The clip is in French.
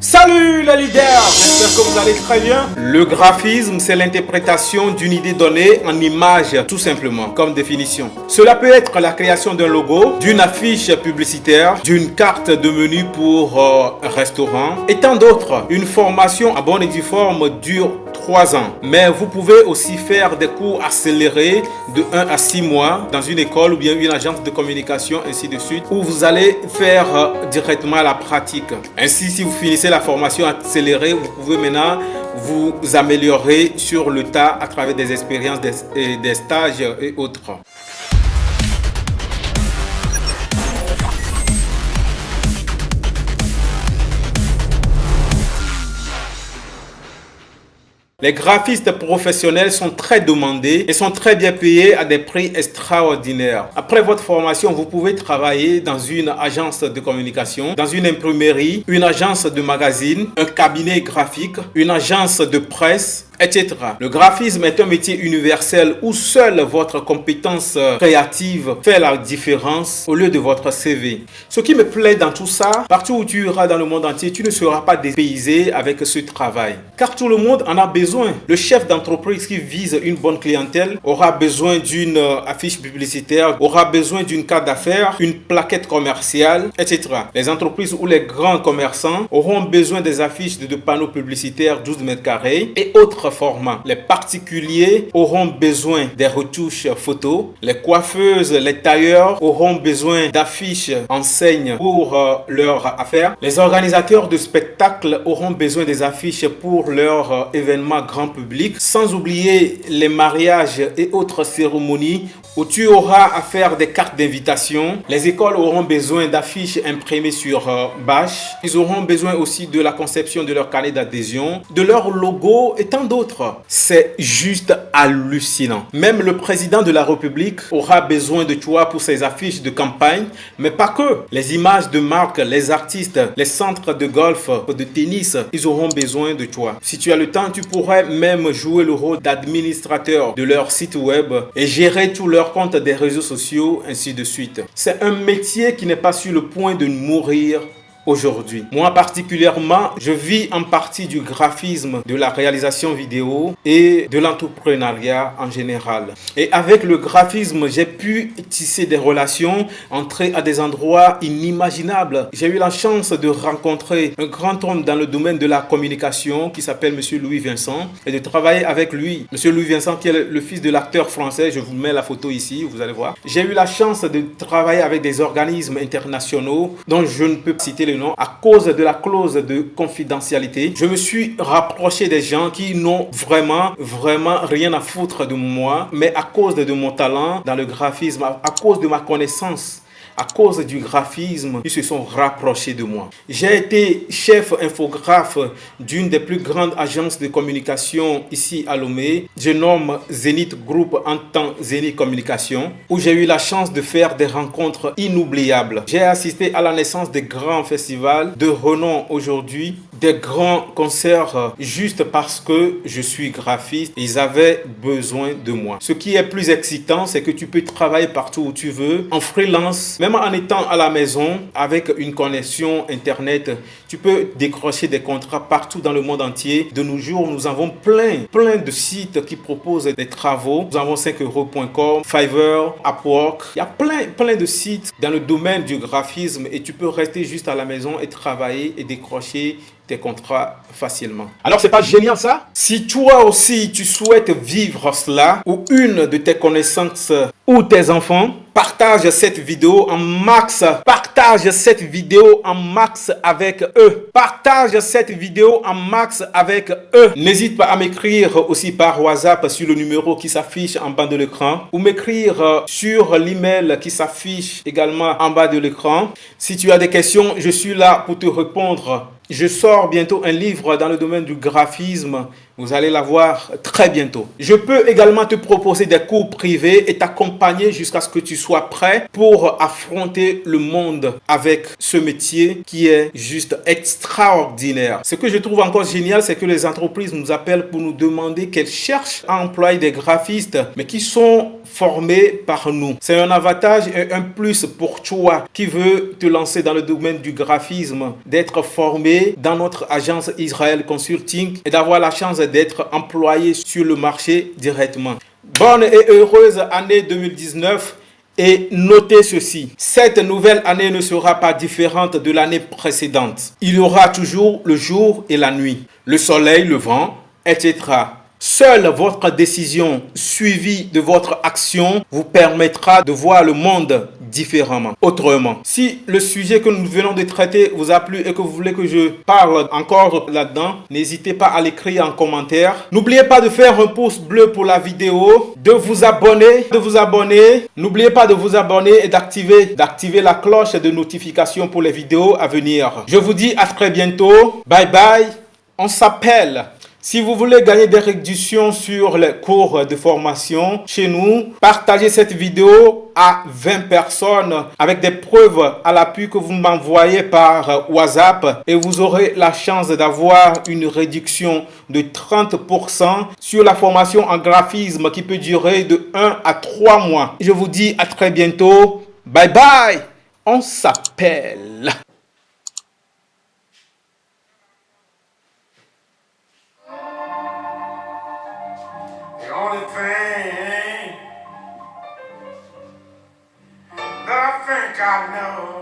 Salut les leaders, j'espère que vous allez très bien. Le graphisme, c'est l'interprétation d'une idée donnée en image, tout simplement, comme définition. Cela peut être la création d'un logo, d'une affiche publicitaire, d'une carte de menu pour un restaurant et tant d'autres. Une formation à bonne et due forme dure 3 ans. Mais vous pouvez aussi faire des cours accélérés de 1 à 6 mois dans une école ou bien une agence de communication, ainsi de suite, où vous allez faire directement la pratique. Ainsi, si vous finissez la formation accélérée, vous pouvez maintenant vous améliorer sur le tas à travers des expériences, des stages et autres. Les graphistes professionnels sont très demandés et sont très bien payés à des prix extraordinaires. Après votre formation, vous pouvez travailler dans une agence de communication, dans une imprimerie, une agence de magazine, un cabinet graphique, une agence de presse, etc. Le graphisme est un métier universel où seule votre compétence créative fait la différence au lieu de votre CV. Ce qui me plaît dans tout ça, partout où tu iras dans le monde entier, tu ne seras pas dépaysé avec ce travail. Car tout le monde en a besoin. Le chef d'entreprise qui vise une bonne clientèle aura besoin d'une affiche publicitaire, aura besoin d'une carte d'affaires, une plaquette commerciale, etc. Les entreprises ou les grands commerçants auront besoin des affiches de panneaux publicitaires 12 mètres carrés et autres formats. Les particuliers auront besoin des retouches photos. Les coiffeuses, les tailleurs auront besoin d'affiches enseignes pour leur affaire. Les organisateurs de spectacles auront besoin des affiches pour leur événement grand public. Sans oublier les mariages et autres cérémonies où tu auras à faire des cartes d'invitation. Les écoles auront besoin d'affiches imprimées sur bâche. Ils auront besoin aussi de la conception de leur carnet d'adhésion, de leur logo et tant d'autres. C'est juste hallucinant. Même le président de la République aura besoin de toi pour ses affiches de campagne, mais pas que. Les images de marque, les artistes, les centres de golf, de tennis, ils auront besoin de toi. Si tu as le temps, tu pourrais même jouer le rôle d'administrateur de leur site web et gérer tout leur compte des réseaux sociaux, ainsi de suite. C'est un métier qui n'est pas sur le point de mourir aujourd'hui. Moi particulièrement, je vis en partie du graphisme, de la réalisation vidéo et de l'entrepreneuriat en général. Et avec le graphisme, j'ai pu tisser des relations, entrer à des endroits inimaginables. J'ai eu la chance de rencontrer un grand homme dans le domaine de la communication qui s'appelle Monsieur Louis Vincent et de travailler avec lui. Monsieur Louis Vincent qui est le fils de l'acteur français, je vous mets la photo ici, vous allez voir. J'ai eu la chance de travailler avec des organismes internationaux dont je ne peux citer le nom à cause de la clause de confidentialité. Je me suis rapproché des gens qui n'ont vraiment rien à foutre de moi, mais à cause de mon talent dans le graphisme, à cause de ma connaissance, à cause du graphisme, ils se sont rapprochés de moi. J'ai été chef infographe d'une des plus grandes agences de communication ici à Lomé. Je nomme Zenith Group en temps Zenith Communication, où j'ai eu la chance de faire des rencontres inoubliables. J'ai assisté à la naissance des grands festivals de renom aujourd'hui, des grands concerts juste parce que je suis graphiste. Ils avaient besoin de moi. Ce qui est plus excitant, c'est que tu peux travailler partout où tu veux, en freelance. Même en étant à la maison, avec une connexion Internet, tu peux décrocher des contrats partout dans le monde entier. De nos jours, nous avons plein de sites qui proposent des travaux. Nous avons 5euros.com, Fiverr, Upwork. Il y a plein de sites dans le domaine du graphisme et tu peux rester juste à la maison et travailler et décrocher tes contrats facilement. Alors c'est pas génial ça? Si toi aussi tu souhaites vivre cela, ou une de tes connaissances ou tes enfants, partage cette vidéo en max. Partage cette vidéo en max avec eux. Partage cette vidéo en max avec eux. N'hésite pas à m'écrire aussi par WhatsApp sur le numéro qui s'affiche en bas de l'écran ou m'écrire sur l'email qui s'affiche également en bas de l'écran. Si tu as des questions, je suis là pour te répondre. Je sors bientôt un livre dans le domaine du graphisme Vous allez la voir très bientôt. Je peux également te proposer des cours privés et t'accompagner jusqu'à ce que tu sois prêt pour affronter le monde avec ce métier qui est juste extraordinaire. Ce que je trouve encore génial, c'est que les entreprises nous appellent pour nous demander qu'elles cherchent à employer des graphistes, mais qui sont formés par nous. C'est un avantage et un plus pour toi qui veux te lancer dans le domaine du graphisme, d'être formé dans notre agence Israel Consulting et d'avoir la chance d'être employé sur le marché directement. Bonne et heureuse année 2019. Et notez ceci, cette nouvelle année ne sera pas différente de l'année précédente. Il y aura toujours le jour et la nuit, le soleil, le vent, etc. Seule votre décision suivie de votre action vous permettra de voir le monde différemment, autrement. Si le sujet que nous venons de traiter vous a plu et que vous voulez que je parle encore là-dedans, n'hésitez pas à l'écrire en commentaire. N'oubliez pas de faire un pouce bleu pour la vidéo, de vous abonner. N'oubliez pas de vous abonner et d'activer la cloche de notification pour les vidéos à venir. Je vous dis à très bientôt. Bye bye. On s'appelle. Si vous voulez gagner des réductions sur les cours de formation chez nous, partagez cette vidéo à 20 personnes avec des preuves à l'appui que vous m'envoyez par WhatsApp et vous aurez la chance d'avoir une réduction de 30% sur la formation en graphisme qui peut durer de 1 à 3 mois. Je vous dis à très bientôt. Bye bye. On s'appelle. The only thing that I think I know